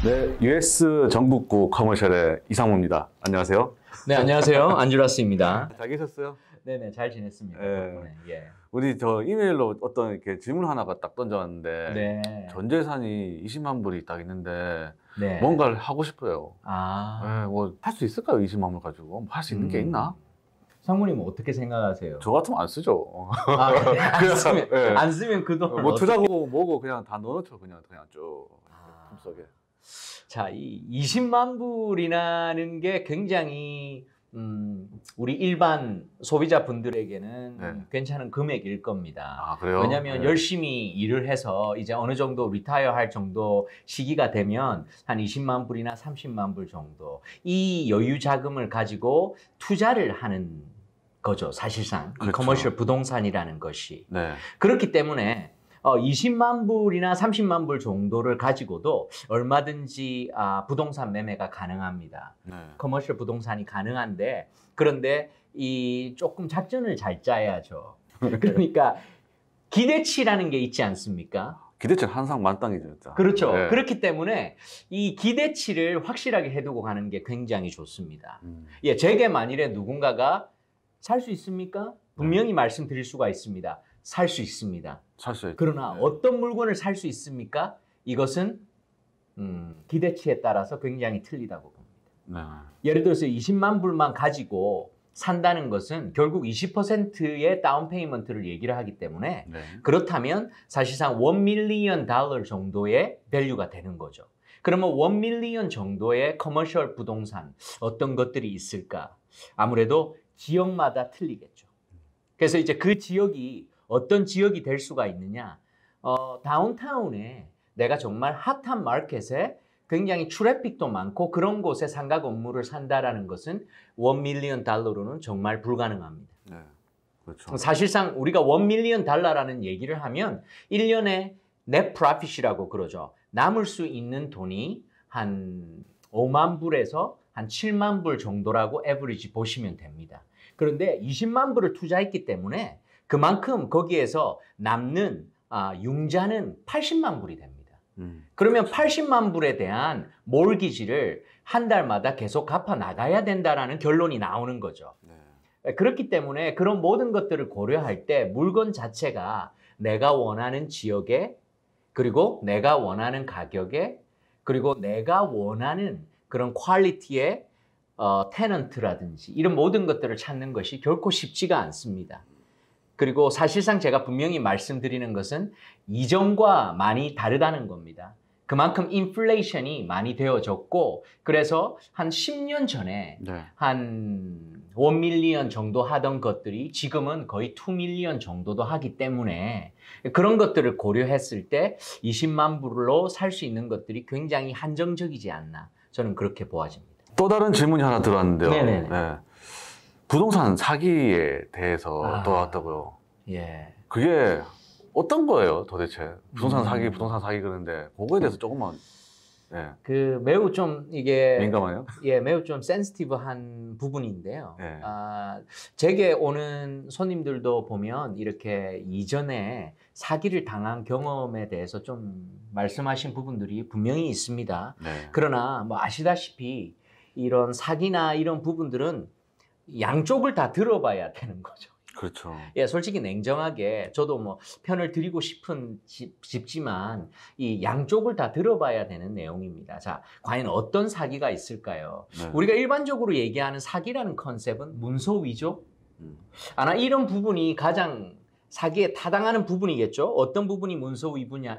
네, US 전북구 커머셜의 이상무입니다. 안녕하세요. 네, 안녕하세요. 안주라스입니다. 잘 계셨어요? 네네, 잘 지냈습니다. 네. 예. 우리 저 이메일로 어떤 이렇게 질문 하나가 딱 던져왔는데 네. 전 재산이 20만 불이 딱 있는데 네. 뭔가를 하고 싶어요. 아, 네, 뭐 할 수 있을까요? 20만 불 가지고 할 수 있는 게 있나? 상무님 어떻게 생각하세요? 저 같으면 안 쓰죠. 아, 그래? 네. 안 쓰면 그 돈을 뭐 투자고 뭐고 그냥 다 넣어놓죠. 그냥 쭉 품속에. 자, 이 20만 불이라는 게 굉장히 우리 일반 소비자분들에게는 네. 괜찮은 금액일 겁니다. 아, 그래요? 왜냐하면 네. 열심히 일을 해서 이제 어느 정도 리타이어 할 정도 시기가 되면 한 20만 불이나 30만 불 정도 이 여유 자금을 가지고 투자를 하는 거죠. 사실상 이 그렇죠. 커머셜 부동산이라는 것이. 네. 그렇기 때문에 20만 불이나 30만 불 정도를 가지고도 얼마든지 부동산 매매가 가능합니다. 네. 커머셜 부동산이 가능한데 그런데 이 조금 작전을 잘 짜야죠. 그러니까 기대치라는 게 있지 않습니까? 기대치는 항상 만땅이죠. 진짜. 그렇죠. 네. 그렇기 때문에 이 기대치를 확실하게 해두고 가는 게 굉장히 좋습니다. 예, 제게 만일에 누군가가 살 수 있습니까? 분명히 말씀드릴 수가 있습니다. 살 수 있습니다. 살 수 있죠. 그러나 네. 어떤 물건을 살 수 있습니까? 이것은 기대치에 따라서 굉장히 틀리다고 봅니다. 네. 예를 들어서 20만 불만 가지고 산다는 것은 결국 20%의 다운 페이먼트를 얘기를 하기 때문에 네. 그렇다면 사실상 1 밀리언 달러 정도의 밸류가 되는 거죠. 그러면 1 밀리언 정도의 커머셜 부동산 어떤 것들이 있을까? 아무래도 지역마다 틀리겠죠. 그래서 이제 그 지역이 어떤 지역이 될 수가 있느냐? 다운타운에 내가 정말 핫한 마켓에 굉장히 트래픽도 많고 그런 곳에 상가 건물을 산다라는 것은 1 밀리언 달러로는 정말 불가능합니다. 네. 그렇죠. 사실상 우리가 1 밀리언 달러라는 얘기를 하면 1년에 net profit이라고 그러죠. 남을 수 있는 돈이 한 5만 불에서 한 7만 불 정도라고 에버리지 보시면 됩니다. 그런데 20만 불을 투자했기 때문에 그만큼 거기에서 남는 융자는 80만 불이 됩니다. 그러면 80만 불에 대한 몰기지를 한 달마다 계속 갚아 나가야 된다라는 결론이 나오는 거죠. 네. 그렇기 때문에 그런 모든 것들을 고려할 때 물건 자체가 내가 원하는 지역에 그리고 내가 원하는 가격에 그리고 내가 원하는 그런 퀄리티의 테넌트라든지 이런 모든 것들을 찾는 것이 결코 쉽지가 않습니다. 그리고 사실상 제가 분명히 말씀드리는 것은 이전과 많이 다르다는 겁니다. 그만큼 인플레이션이 많이 되어졌고 그래서 한 10년 전에 네. 한 1 밀리언 정도 하던 것들이 지금은 거의 2 밀리언 정도도 하기 때문에 그런 것들을 고려했을 때 20만 불로 살 수 있는 것들이 굉장히 한정적이지 않나 저는 그렇게 보아집니다. 또 다른 질문이 하나 들어왔는데요. 네네네. 네. 부동산 사기에 대해서 들어왔다고요. 예. 그게 어떤 거예요, 도대체? 부동산 사기 그러는데 그거에 대해서 조금만 네. 그 매우 좀 이게 민감해요? 예, 매우 좀 센시티브한 부분인데요. 네. 제게 오는 손님들도 보면 이렇게 이전에 사기를 당한 경험에 대해서 좀 말씀하신 부분들이 분명히 있습니다. 네. 그러나 뭐 아시다시피 이런 사기나 이런 부분들은 양쪽을 다 들어봐야 되는 거죠. 그렇죠. 예, 솔직히 냉정하게 저도 뭐 편을 드리고 싶지만 이 양쪽을 다 들어봐야 되는 내용입니다. 자, 과연 어떤 사기가 있을까요? 네. 우리가 일반적으로 얘기하는 사기라는 컨셉은 문서 위조? 아마 이런 부분이 가장 사기에 타당하는 부분이겠죠. 어떤 부분이 문서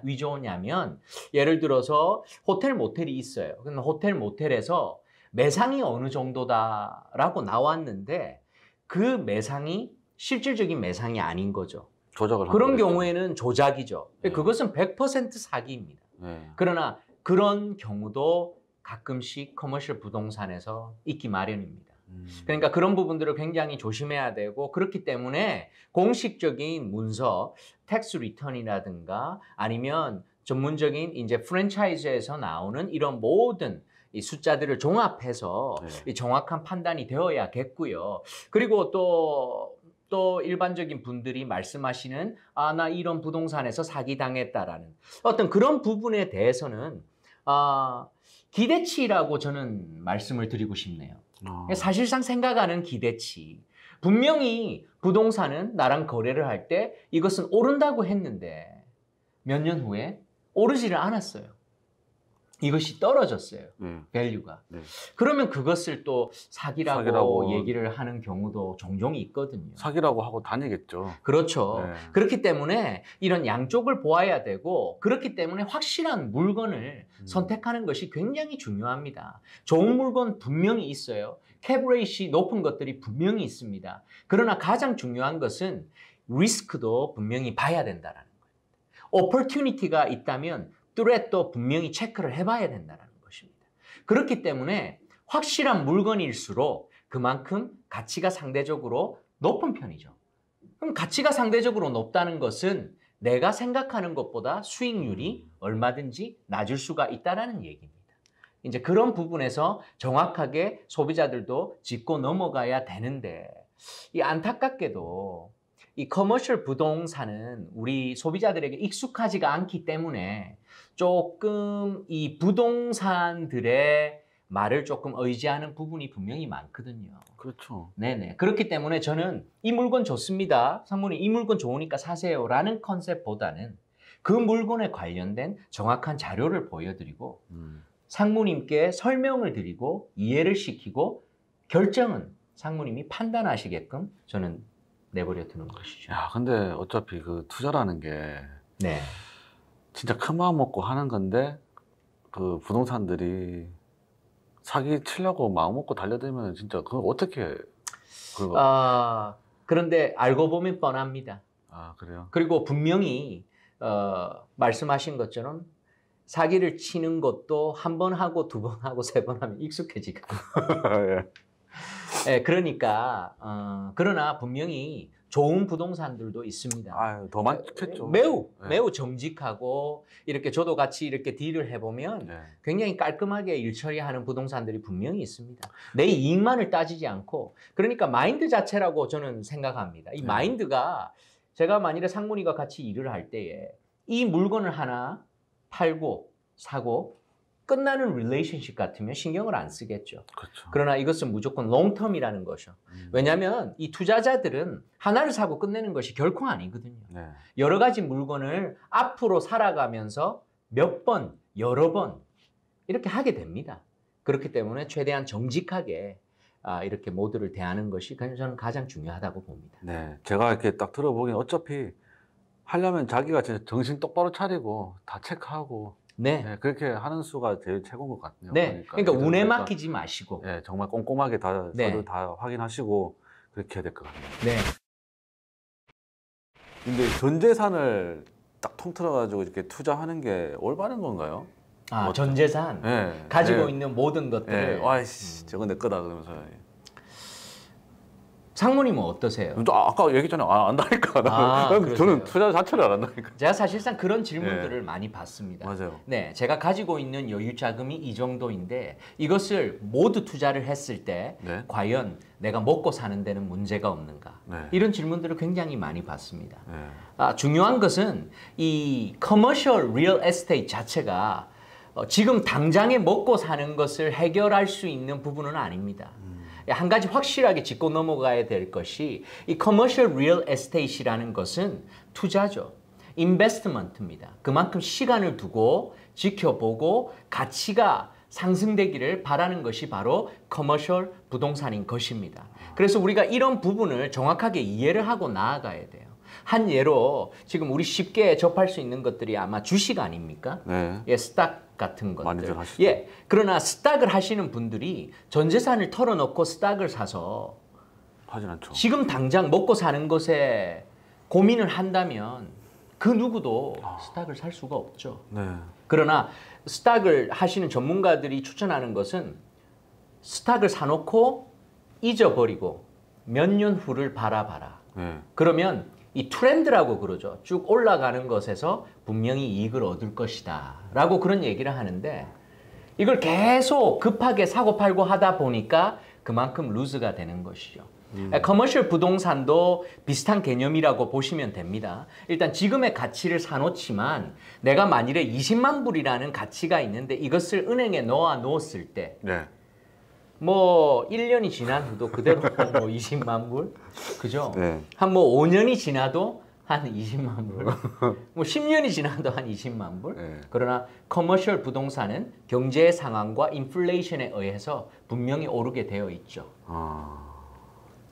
위조냐면 예를 들어서 호텔 모텔이 있어요. 근데 호텔 모텔에서 매상이 어느 정도다라고 나왔는데 그 매상이 실질적인 매상이 아닌 거죠. 조작을 그런 거겠죠. 경우에는 조작이죠. 네. 그것은 100% 사기입니다. 네. 그러나 그런 경우도 가끔씩 커머셜 부동산에서 있기 마련입니다. 그러니까 그런 부분들을 굉장히 조심해야 되고 그렇기 때문에 공식적인 문서, 텍스 리턴이라든가 아니면 전문적인 이제 프랜차이즈에서 나오는 이런 모든 이 숫자들을 종합해서 네. 이 정확한 판단이 되어야겠고요. 그리고 또 일반적인 분들이 말씀하시는 나 이런 부동산에서 사기당했다라는 어떤 그런 부분에 대해서는 기대치라고 저는 말씀을 드리고 싶네요. 사실상 생각하는 기대치. 분명히 부동산은 나랑 거래를 할 때 이것은 오른다고 했는데 몇 년 후에 오르지를 않았어요. 이것이 떨어졌어요. 밸류가. 네. 그러면 그것을 또 사기라고 사기라고 얘기를 하는 경우도 종종 있거든요. 사기라고 하고 다니겠죠. 그렇죠. 네. 그렇기 때문에 이런 양쪽을 보아야 되고 그렇기 때문에 확실한 물건을 선택하는 것이 굉장히 중요합니다. 좋은 물건 분명히 있어요. 캡레이시 높은 것들이 분명히 있습니다. 그러나 가장 중요한 것은 리스크도 분명히 봐야 된다는 거예요. 오퍼튜니티가 있다면 뚜렛도 분명히 체크를 해봐야 된다는 것입니다. 그렇기 때문에 확실한 물건일수록 그만큼 가치가 상대적으로 높은 편이죠. 그럼 가치가 상대적으로 높다는 것은 내가 생각하는 것보다 수익률이 얼마든지 낮을 수가 있다는 얘기입니다. 이제 그런 부분에서 정확하게 소비자들도 짚고 넘어가야 되는데 이 안타깝게도 이 커머셜 부동산은 우리 소비자들에게 익숙하지가 않기 때문에 조금 이 부동산들의 말을 조금 의지하는 부분이 분명히 많거든요. 그렇죠. 네네. 그렇기 때문에 저는 이 물건 좋습니다. 상무님 이 물건 좋으니까 사세요라는 컨셉보다는 그 물건에 관련된 정확한 자료를 보여드리고 상무님께 설명을 드리고 이해를 시키고 결정은 상무님이 판단하시게끔 저는 내버려 두는 것이죠. 야, 근데 어차피 그 투자라는 게 네. 진짜 큰 마음 먹고 하는 건데 그 부동산들이 사기 치려고 마음 먹고 달려들면 진짜 그거 어떻게 그거 그런데 알고 보면 뻔합니다. 그래요? 그리고 분명히 말씀하신 것처럼 사기를 치는 것도 한 번 하고 두 번 하고 세 번 하면 익숙해지거든요. 예. 네, 그러니까 그러나 분명히 좋은 부동산들도 있습니다. 더 많겠죠. 매우 정직하고 이렇게 저도 같이 이렇게 딜을 해보면 굉장히 깔끔하게 일 처리하는 부동산들이 분명히 있습니다. 내 이익만을 따지지 않고 그러니까 마인드 자체라고 저는 생각합니다. 이 마인드가 제가 만일에 상무님과 같이 일을 할 때에 이 물건을 하나 팔고 사고 끝나는 릴레이션십 같으면 신경을 안 쓰겠죠. 그렇죠. 그러나 이것은 무조건 롱텀이라는 것이죠. 왜냐하면 이 투자자들은 하나를 사고 끝내는 것이 결코 아니거든요. 여러 가지 물건을 앞으로 살아가면서 몇 번, 여러 번 이렇게 하게 됩니다. 그렇기 때문에 최대한 정직하게 이렇게 모두를 대하는 것이 저는 가장 중요하다고 봅니다. 네, 제가 이렇게 딱 들어보긴 어차피 하려면 자기가 진짜 정신 똑바로 차리고 다 체크하고 그렇게 하는 수가 제일 최고인 것 같네요. 그러니까 운에 맡기지 마시고 정말 꼼꼼하게 다 서류 다 확인하시고 그렇게 해야 될 것 같네요. 근데 전 재산을 딱 통틀어가지고 이렇게 투자하는 게 올바른 건가요? 전 재산 가지고 있는 모든 것들을 와이씨 저건 내 거다 그러면서 상무님은 어떠세요? 아까 얘기 전에 안다니까. 저는 투자 자체를 안 한다니까. 제가 사실상 그런 질문들을 많이 받습니다. 맞아요. 네, 제가 가지고 있는 여유 자금이 이 정도인데 이것을 모두 투자를 했을 때 과연 내가 먹고 사는 데는 문제가 없는가? 이런 질문들을 굉장히 많이 받습니다. 중요한 것은 이 커머셜 리얼 에스테이트 자체가 지금 당장에 먹고 사는 것을 해결할 수 있는 부분은 아닙니다. 한 가지 확실하게 짚고 넘어가야 될 것이 이 커머셜 리얼 에스테이트라는 것은 투자죠. 인베스트먼트입니다. 그만큼 시간을 두고 지켜보고 가치가 상승되기를 바라는 것이 바로 커머셜 부동산인 것입니다. 그래서 우리가 이런 부분을 정확하게 이해를 하고 나아가야 돼요. 한 예로 지금 우리 쉽게 접할 수 있는 것들이 아마 주식 아닙니까? 스탁 같은 것들. 많이들 하시죠. 그러나 스탁을 하시는 분들이 전 재산을 털어놓고 스탁을 사서 하진 않죠. 지금 당장 먹고 사는 것에 고민을 한다면 그 누구도 스탁을 살 수가 없죠. 그러나 스탁을 하시는 전문가들이 추천하는 것은 스탁을 사놓고 잊어버리고 몇 년 후를 바라봐라. 그러면 이 트렌드라고 그러죠. 쭉 올라가는 것에서 분명히 이익을 얻을 것이다 라고 그런 얘기를 하는데 이걸 계속 급하게 사고 팔고 하다 보니까 그만큼 루즈가 되는 것이죠. 커머셜 부동산도 비슷한 개념이라고 보시면 됩니다. 일단 지금의 가치를 사놓지만 내가 만일에 20만 불이라는 가치가 있는데 이것을 은행에 넣었을 때 네. 뭐 1년이 지난 후도 그대로 뭐 20만 불? 그죠? 네. 한 뭐 5년이 지나도 한 20만 불. 뭐 10년이 지나도 한 20만 불. 네. 그러나 커머셜 부동산은 경제 상황과 인플레이션에 의해서 분명히 오르게 되어 있죠.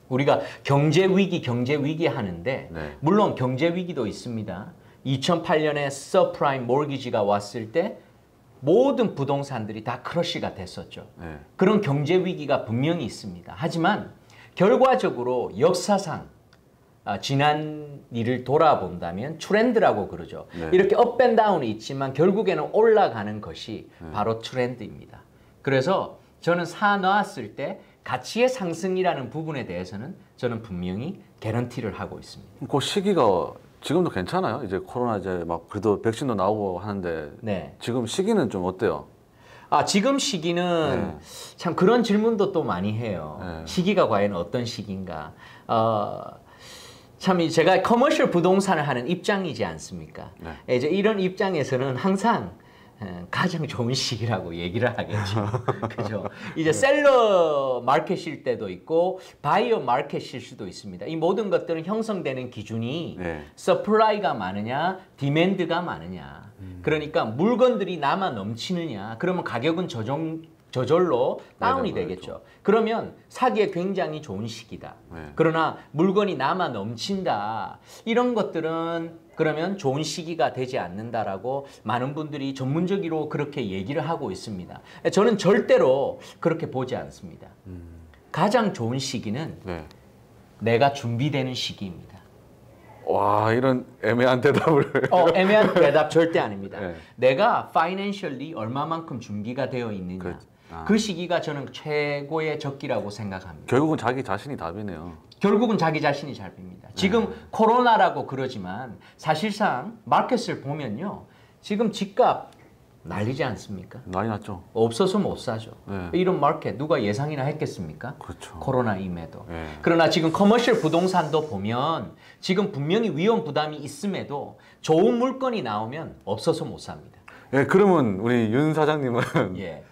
우리가 경제 위기 하는데 네. 물론 경제 위기도 있습니다. 2008년에 서프라임 모기지가 왔을 때 모든 부동산들이 다 크러쉬가 됐었죠. 네. 그런 경제 위기가 분명히 있습니다. 하지만 결과적으로 역사상 지난 일을 돌아본다면 트렌드라고 그러죠. 네. 이렇게 업앤다운이 있지만 결국에는 올라가는 것이 바로 트렌드입니다. 그래서 저는 사놓았을 때 가치의 상승이라는 부분에 대해서는 저는 분명히 개런티를 하고 있습니다. 그 시기가 지금도 괜찮아요? 이제 코로나 이제 막 그래도 백신도 나오고 하는데 네. 지금 시기는 좀 어때요? 지금 시기는 참 그런 질문도 또 많이 해요. 네. 시기가 과연 어떤 시기인가? 참 제가 커머셜 부동산을 하는 입장이지 않습니까? 네. 이제 이런 입장에서는 항상 가장 좋은 시기라고 얘기를 하겠죠. 그죠? 이제 셀러 마켓일 때도 있고 바이어 마켓일 수도 있습니다. 이 모든 것들은 형성되는 기준이 서플라이가 많으냐, 디맨드가 많으냐. 그러니까 물건들이 남아 넘치느냐. 그러면 가격은 저절로 다운이 되겠죠. 그러면 사기에 굉장히 좋은 시기다. 그러나 물건이 남아 넘친다. 이런 것들은 그러면 좋은 시기가 되지 않는다라고 많은 분들이 전문적으로 그렇게 얘기를 하고 있습니다. 저는 절대로 그렇게 보지 않습니다. 가장 좋은 시기는 내가 준비되는 시기입니다. 와, 이런 애매한 대답을. 애매한 대답 절대 아닙니다. 내가 financially 얼마만큼 준비가 되어 있느냐. 그 시기가 저는 최고의 적기라고 생각합니다. 결국은 자기 자신이 답이네요. 결국은 자기 자신이 답입니다. 지금 코로나라고 그러지만 사실상 마켓을 보면요. 지금 집값 난리지 않습니까? 난리 났죠. 없어서 못 사죠. 이런 마켓 누가 예상이나 했겠습니까? 그렇죠. 코로나임에도. 그러나 지금 커머셜 부동산도 보면 지금 분명히 위험 부담이 있음에도 좋은 물건이 나오면 없어서 못 삽니다. 그러면 우리 윤 사장님은 예.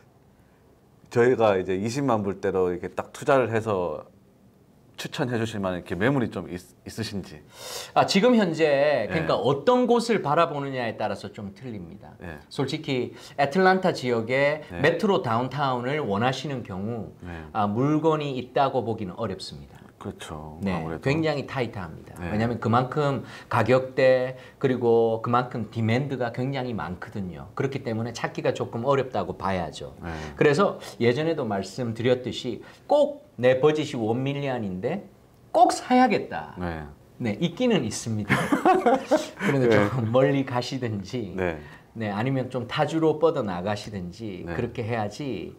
저희가 이제 20만 불대로 이렇게 딱 투자를 해서 추천해 주실 만한 이렇게 매물이 좀 있으신지. 지금 현재 그러니까 어떤 곳을 바라보느냐에 따라서 좀 틀립니다. 솔직히 애틀란타 지역의 메트로 다운타운을 원하시는 경우 물건이 있다고 보기는 어렵습니다. 그렇죠. 네, 굉장히 타이트합니다. 왜냐하면 그만큼 가격대 그리고 그만큼 디맨드가 굉장히 많거든요. 그렇기 때문에 찾기가 조금 어렵다고 봐야죠. 그래서 예전에도 말씀드렸듯이 꼭 내 버짓이 1밀리언인데 꼭 사야겠다. 네, 있기는 있습니다. 그런데 좀 멀리 가시든지 아니면 좀 타주로 뻗어 나가시든지 그렇게 해야지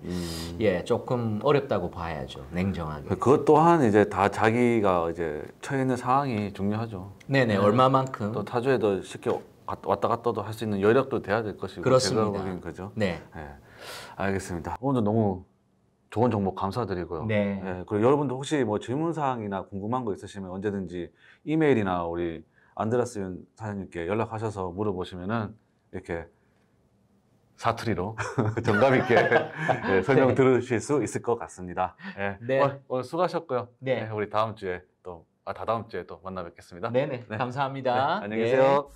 조금 어렵다고 봐야죠. 냉정하게. 그것 또한 이제 다 자기가 이제 처해 있는 상황이 중요하죠. 네네, 얼마만큼. 또 타주에도 쉽게 왔다 갔다도 할 수 있는 여력도 돼야 될 것이고. 그렇습니다. 제가 보기엔 그죠? 네. 알겠습니다. 오늘도 너무 좋은 정보 감사드리고요. 그리고 여러분도 혹시 뭐 질문사항이나 궁금한 거 있으시면 언제든지 이메일이나 우리 안드레아스 윤 사장님께 연락하셔서 물어보시면은 이렇게 사투리로 정감 있게 설명 들으실 수 있을 것 같습니다. 오늘 수고하셨고요. 우리 다음 주에 또 다다음 주에 또 만나 뵙겠습니다. 감사합니다. 안녕히 계세요.